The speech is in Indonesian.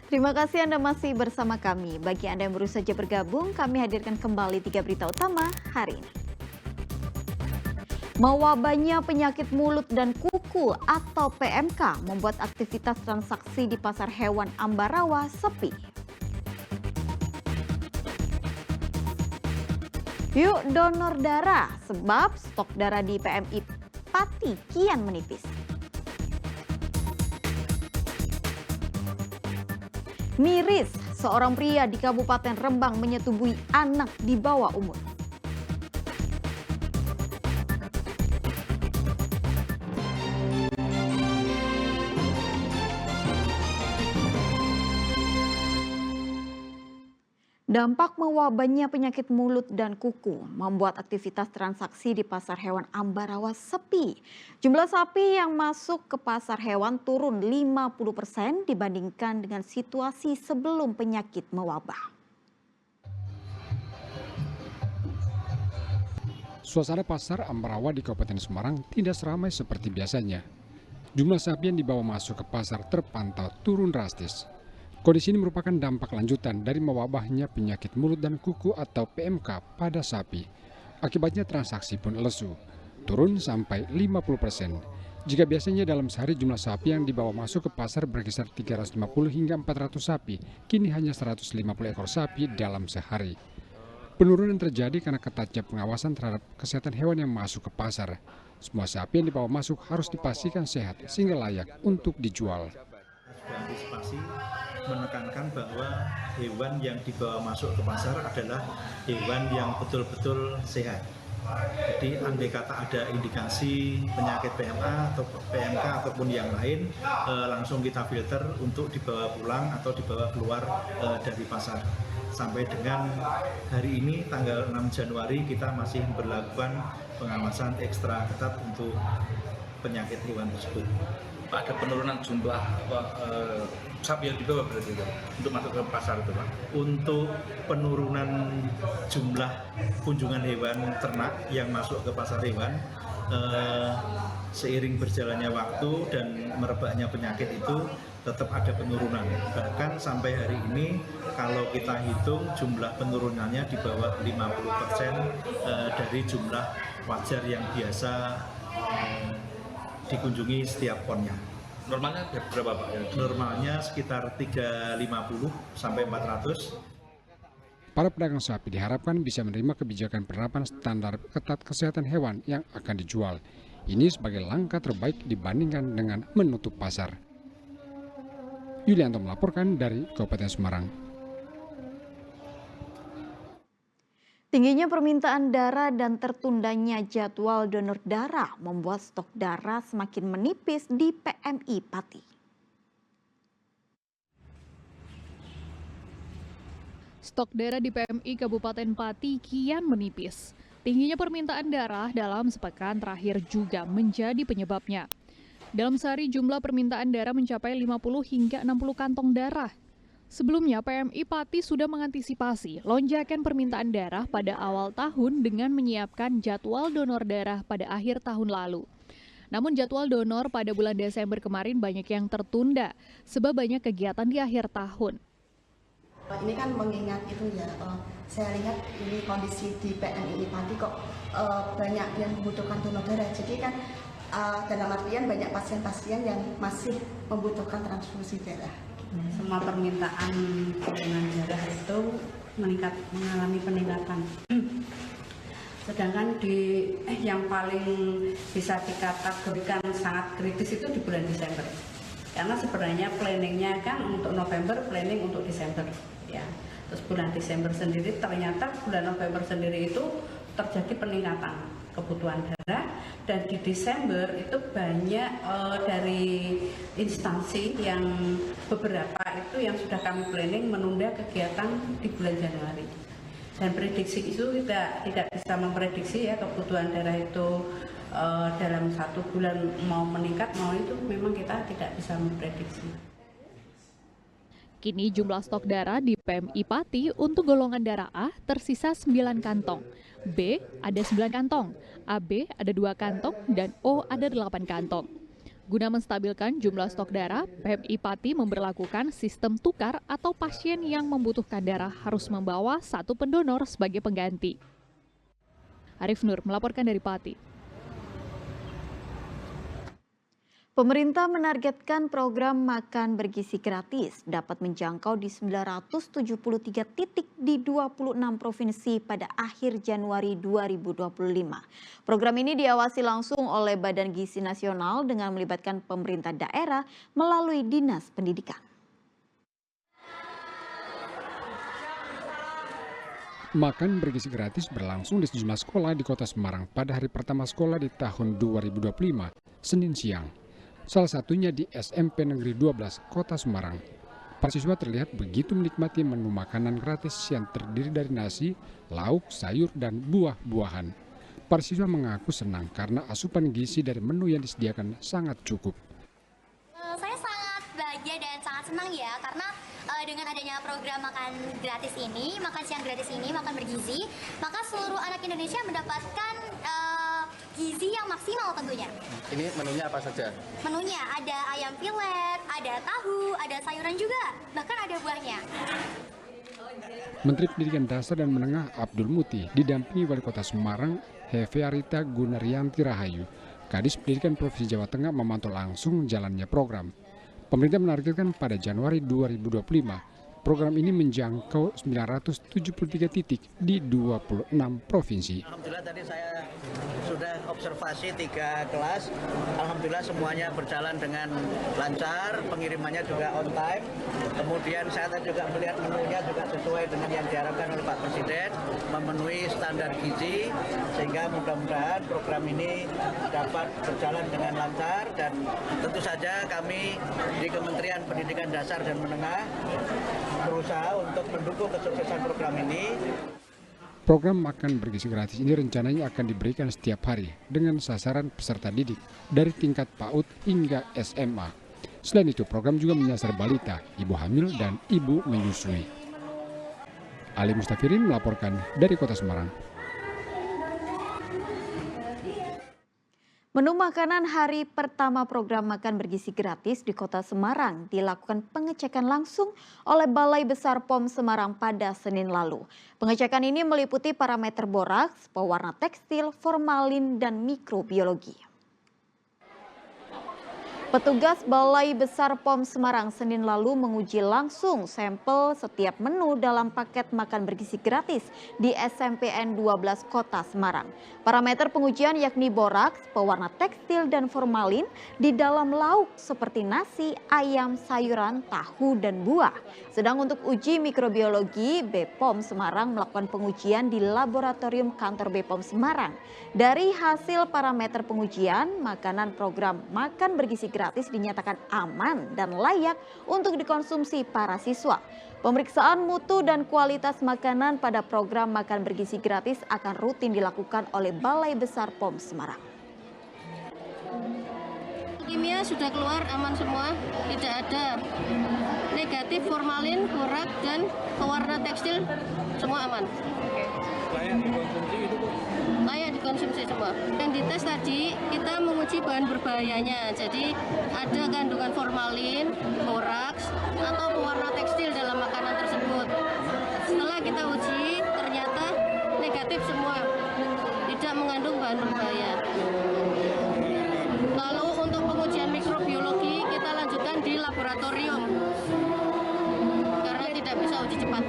Terima kasih Anda masih bersama kami. Bagi Anda yang baru saja bergabung, kami hadirkan kembali 3 berita utama hari ini. Mewabahnya penyakit mulut dan kuku atau PMK membuat aktivitas transaksi di pasar hewan Ambarawa sepi. Yuk donor darah, sebab stok darah di PMI Pati kian menipis. Miris, seorang pria di Kabupaten Rembang menyetubui anak di bawah umur. Dampak mewabahnya penyakit mulut dan kuku membuat aktivitas transaksi di pasar hewan Ambarawa sepi. Jumlah sapi yang masuk ke pasar hewan turun 50% dibandingkan dengan situasi sebelum penyakit mewabah. Suasana pasar Ambarawa di Kabupaten Semarang tidak seramai seperti biasanya. Jumlah sapi yang dibawa masuk ke pasar terpantau turun drastis. Kondisi ini merupakan dampak lanjutan dari mewabahnya penyakit mulut dan kuku atau PMK pada sapi. Akibatnya transaksi pun lesu, turun sampai 50%. Jika biasanya dalam sehari jumlah sapi yang dibawa masuk ke pasar berkisar 350 hingga 400 sapi, kini hanya 150 ekor sapi dalam sehari. Penurunan terjadi karena ketatnya pengawasan terhadap kesehatan hewan yang masuk ke pasar. Semua sapi yang dibawa masuk harus dipastikan sehat sehingga layak untuk dijual. Antisipasi menekankan bahwa hewan yang dibawa masuk ke pasar adalah hewan yang betul-betul sehat. Jadi andai kata ada indikasi penyakit PMA atau PMK ataupun yang lain, langsung kita filter untuk dibawa pulang atau dibawa keluar dari pasar. Sampai dengan hari ini tanggal 6 Januari kita masih berlakukan pengawasan ekstra ketat untuk penyakit hewan tersebut. Pak, ada penurunan jumlah sapi yang dibawa berarti itu untuk masuk ke pasar itu Pak? Untuk penurunan jumlah kunjungan hewan ternak yang masuk ke pasar hewan, seiring berjalannya waktu dan merebaknya penyakit itu tetap ada penurunan. Bahkan sampai hari ini kalau kita hitung jumlah penurunannya di bawah 50% dari jumlah wajar yang biasa dikunjungi setiap ponnya. Normalnya berapa Pak? Normalnya sekitar 350 sampai 400. Para pedagang sapi diharapkan bisa menerima kebijakan penerapan standar ketat kesehatan hewan yang akan dijual. Ini sebagai langkah terbaik dibandingkan dengan menutup pasar. Yulianto melaporkan dari Kabupaten Semarang. Tingginya permintaan darah dan tertundanya jadwal donor darah membuat stok darah semakin menipis di PMI Pati. Stok darah di PMI Kabupaten Pati kian menipis. Tingginya permintaan darah dalam sepekan terakhir juga menjadi penyebabnya. Dalam sehari jumlah permintaan darah mencapai 50 hingga 60 kantong darah. Sebelumnya PMI Pati sudah mengantisipasi lonjakan permintaan darah pada awal tahun dengan menyiapkan jadwal donor darah pada akhir tahun lalu. Namun jadwal donor pada bulan Desember kemarin banyak yang tertunda sebab banyak kegiatan di akhir tahun. Ini kan mengingat itu ya, saya lihat ini kondisi di PMI Pati kok banyak yang membutuhkan donor darah. Jadi kan dalam artian banyak pasien-pasien yang masih membutuhkan transfusi darah. Semua permintaan golongan darah itu mengalami peningkatan. Sedangkan yang paling bisa dikategorikan sangat kritis itu di bulan Desember. Karena sebenarnya planningnya kan untuk November, planning untuk Desember. Ya. Terus bulan Desember sendiri ternyata bulan November sendiri itu terjadi peningkatan kebutuhan darah, dan di Desember itu banyak dari instansi yang beberapa itu yang sudah kami planning menunda kegiatan di bulan Januari. Dan prediksi itu tidak bisa memprediksi ya kebutuhan darah itu dalam 1 bulan mau meningkat mau itu memang kita tidak bisa memprediksi. Kini jumlah stok darah di PMI Pati untuk golongan darah A tersisa 9 kantong, B ada 9 kantong, AB ada 2 kantong, dan O ada 8 kantong. Guna menstabilkan jumlah stok darah, PMI Pati memberlakukan sistem tukar atau pasien yang membutuhkan darah harus membawa satu pendonor sebagai pengganti. Arif Nur melaporkan dari Pati. Pemerintah menargetkan program makan bergizi gratis dapat menjangkau di 973 titik di 26 provinsi pada akhir Januari 2025. Program ini diawasi langsung oleh Badan Gizi Nasional dengan melibatkan pemerintah daerah melalui Dinas Pendidikan. Makan bergizi gratis berlangsung di sejumlah sekolah di Kota Semarang pada hari pertama sekolah di tahun 2025, Senin siang. Salah satunya di SMP Negeri 12, Kota Semarang. Para siswa terlihat begitu menikmati menu makanan gratis yang terdiri dari nasi, lauk, sayur, dan buah-buahan. Para siswa mengaku senang karena asupan gizi dari menu yang disediakan sangat cukup. Saya sangat bahagia dan sangat senang ya, karena dengan adanya program makan gratis ini, makan siang gratis ini, makan bergizi, maka seluruh anak Indonesia mendapatkan gizi yang maksimal tentunya. Ini menunya apa saja? Menunya ada ayam pilet, ada tahu, ada sayuran juga, bahkan ada buahnya. Menteri Pendidikan Dasar dan Menengah Abdul Muti didampingi Wali Kota Semarang, Hevearita Gunaryanti Rahayu. Kadis Pendidikan Provinsi Jawa Tengah memantau langsung jalannya program. Pemerintah menargetkan pada Januari 2025, program ini menjangkau 973 titik di 26 provinsi. Alhamdulillah tadi saya sudah observasi 3 kelas. Alhamdulillah semuanya berjalan dengan lancar, pengirimannya juga on time. Kemudian saya tadi juga melihat menunya juga sesuai dengan yang diharapkan oleh Pak Presiden, memenuhi standar gizi, sehingga mudah-mudahan program ini dapat berjalan dengan lancar. Dan tentu saja kami di Kementerian Pendidikan Dasar dan Menengah berusaha untuk mendukung kesuksesan program ini. Program makan bergizi gratis ini rencananya akan diberikan setiap hari dengan sasaran peserta didik dari tingkat PAUD hingga SMA. Selain itu, program juga menyasar balita, ibu hamil, dan ibu menyusui. Ali Mustafirin melaporkan dari Kota Semarang. Menu makanan hari pertama program makan bergizi gratis di Kota Semarang dilakukan pengecekan langsung oleh Balai Besar POM Semarang pada Senin lalu. Pengecekan ini meliputi parameter boraks, pewarna tekstil, formalin, dan mikrobiologi. Petugas Balai Besar POM Semarang Senin lalu menguji langsung sampel setiap menu dalam paket makan bergizi gratis di SMPN 12 Kota Semarang. Parameter pengujian yakni boraks, pewarna tekstil, dan formalin di dalam lauk seperti nasi, ayam, sayuran, tahu, dan buah. Sedang untuk uji mikrobiologi, BPOM Semarang melakukan pengujian di laboratorium kantor BPOM Semarang. Dari hasil parameter pengujian, makanan program makan bergizi gratis dinyatakan aman dan layak untuk dikonsumsi para siswa. Pemeriksaan mutu dan kualitas makanan pada program makan bergizi gratis akan rutin dilakukan oleh Balai Besar POM Semarang. Kimia sudah keluar aman semua, tidak ada negatif formalin, borak, dan pewarna tekstil, semua aman. Layak dikonsumsi itu Bu? Layak dikonsumsi semua. Yang dites tadi kita menguji bahan berbahayanya, jadi ada kandungan formalin, boraks, atau pewarna tekstil dalam makanan tersebut. Setelah kita uji, ternyata negatif semua, tidak mengandung bahan berbahaya. Lalu untuk pengujian mikrobiologi kita lanjutkan di laboratorium karena tidak bisa uji cepat.